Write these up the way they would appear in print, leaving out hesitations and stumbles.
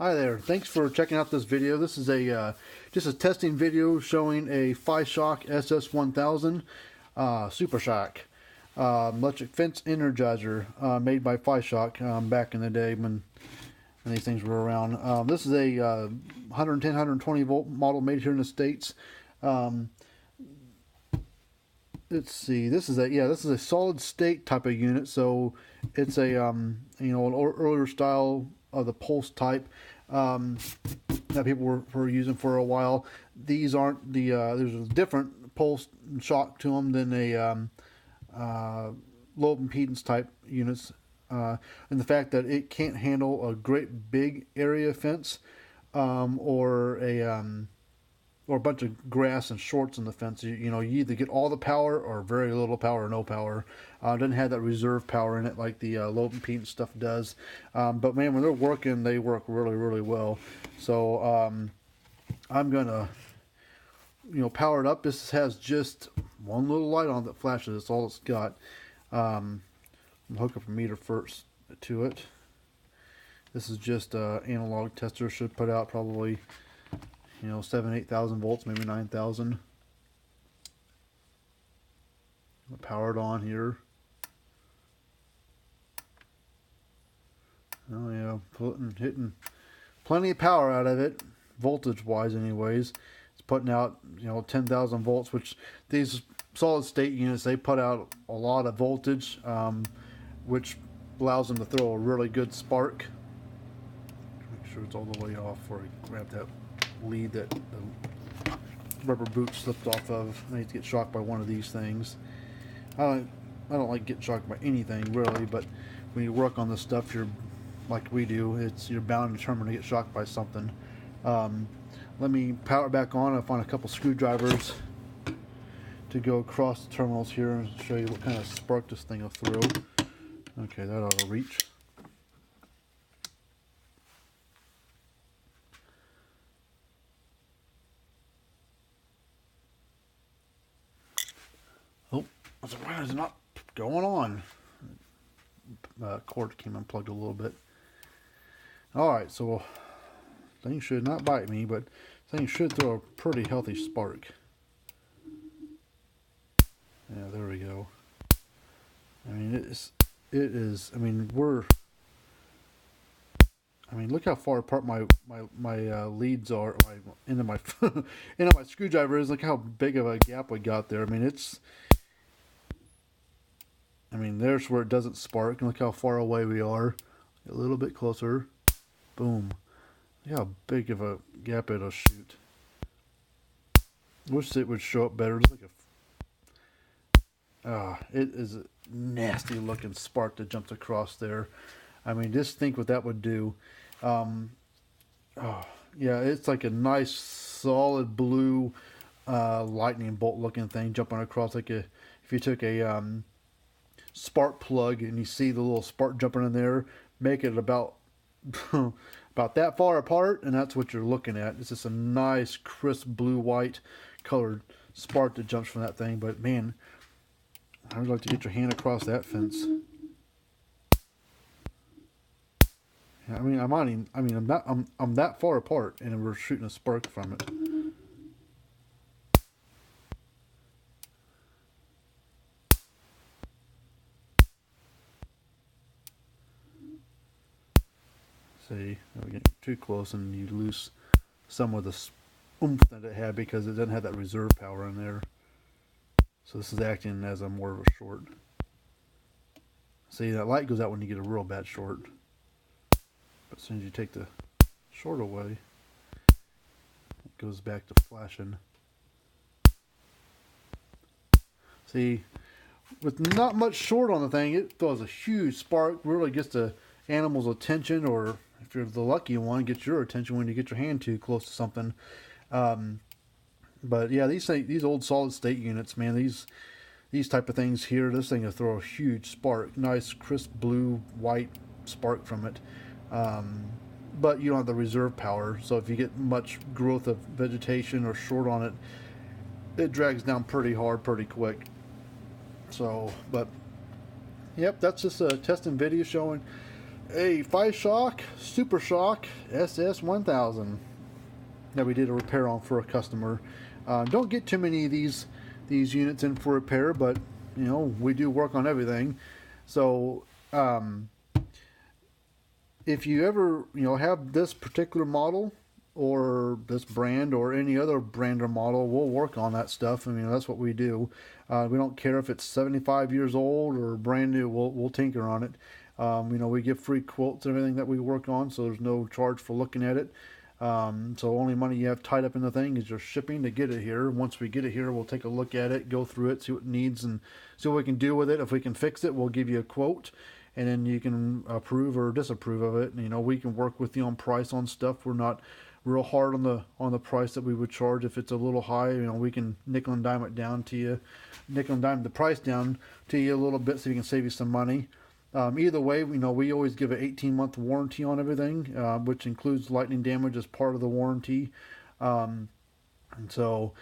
Hi there. Thanks for checking out this video. This is a just a testing video showing a Fi-Shock SS1000 Super Shock electric fence energizer made by Fi-Shock back in the day when these things were around. This is a 110, 120 volt model made here in the States. Let's see. This is a solid state type of unit. So it's a an earlier style of the pulse type that people were using for a while. These aren't the there's a different pulse shock to them than a low impedance type units, and the fact that it can't handle a great big area fence or a bunch of grass and shorts in the fence. You either get all the power or very little power or no power. It doesn't have that reserve power in it like the low impedance stuff does. But man, when they're working, they work really, really well. So I'm gonna power it up. This has just one little light on that flashes. That's all it's got. I'm gonna hook up a meter first to it. This is just analog tester. Should put out probably 7,000-8,000 volts, maybe 9,000. Power it on here. Oh yeah, hitting plenty of power out of it, voltage wise anyways. It's putting out 10,000 volts, which these solid state units, they put out a lot of voltage, which allows them to throw a really good spark. Make sure it's all the way off before I grab that lead that the rubber boot slipped off of. I need to get shocked by one of these things. I don't like getting shocked by anything really, but when you work on this stuff, you're like we do, you're bound and determined to get shocked by something. Let me power it back on. I'll find a couple screwdrivers to go across the terminals here and show you what kind of spark this thing will throw. Okay, that ought to reach. Oh, I was like, why is it not going on? Cord came unplugged a little bit. Alright, so things should not bite me, but things should throw a pretty healthy spark. Yeah, there we go. I mean, it is. I mean, look how far apart my leads are. Into my screwdriver is. Look how big of a gap we got there. There's where it doesn't spark. And look how far away we are. A little bit closer. Boom. Look how big of a gap it'll shoot. Wish it would show up better. It's like it is a nasty looking spark that jumps across there. Just think what that would do. Yeah, it's like a nice solid blue lightning bolt looking thing jumping across, like if you took a spark plug and you see the little spark jumping in there, make it about about that far apart, and that's what you're looking at. It's just a nice crisp blue white colored spark that jumps from that thing. But man, I would like to get your hand across that fence. Yeah, I'm that far apart, and we're shooting a spark from it. See, we get too close, and you lose some of the oomph that it had because it doesn't have that reserve power in there. So this is acting as a more of a short. See, that light goes out when you get a real bad short. But as soon as you take the short away, it goes back to flashing. See, with not much short on the thing, it throws a huge spark, really gets the animal's attention, or if you're the lucky one, gets your attention when you get your hand too close to something. But yeah, these old solid state units, man, these type of things here, this thing will throw a huge spark, nice crisp blue white spark from it. But you don't have the reserve power, so if you get much growth of vegetation or short on it, it drags down pretty hard, pretty quick. So, but yep, that's just a testing video showing a Fi-Shock Super Shock SS1000 that we did a repair on for a customer. Don't get too many of these units in for repair, but you know, we do work on everything. So if you ever, you know, have this particular model or this brand or any other brand or model, we'll work on that stuff. I mean, that's what we do. We don't care if it's 75 years old or brand new. We'll tinker on it. You know, we give free quotes and everything that we work on, so there's no charge for looking at it. So only money you have tied up in the thing is your shipping to get it here. Once we get it here, we'll take a look at it, go through it, see what it needs, and see what we can do with it. If we can fix it, we'll give you a quote, and then you can approve or disapprove of it. And, you know, we can work with you on price on stuff. We're not real hard on the price that we would charge. If it's a little high, you know, we can nickel and dime it down to you, nickel and dime the price down to you a little bit, so we can save you some money. Either way, you know, we always give an 18-month warranty on everything, which includes lightning damage as part of the warranty. And so,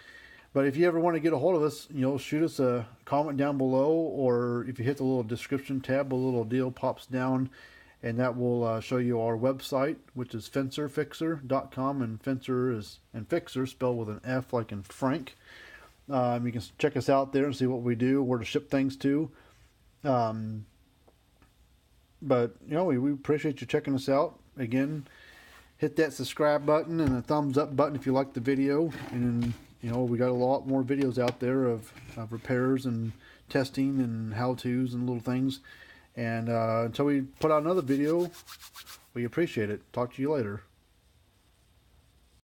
but if you ever want to get a hold of us, you know, shoot us a comment down below, or if you hit the little description tab, a little deal pops down, and that will show you our website, which is fencerfixer.com, and fencer is and fixer spelled with an F like in Frank. You can check us out there and see what we do, where to ship things to. But, you know, we appreciate you checking us out. Again, hit that subscribe button and the thumbs up button if you like the video. And, you know, we got a lot more videos out there of repairs and testing and how-tos and little things. And until we put out another video, we appreciate it. Talk to you later.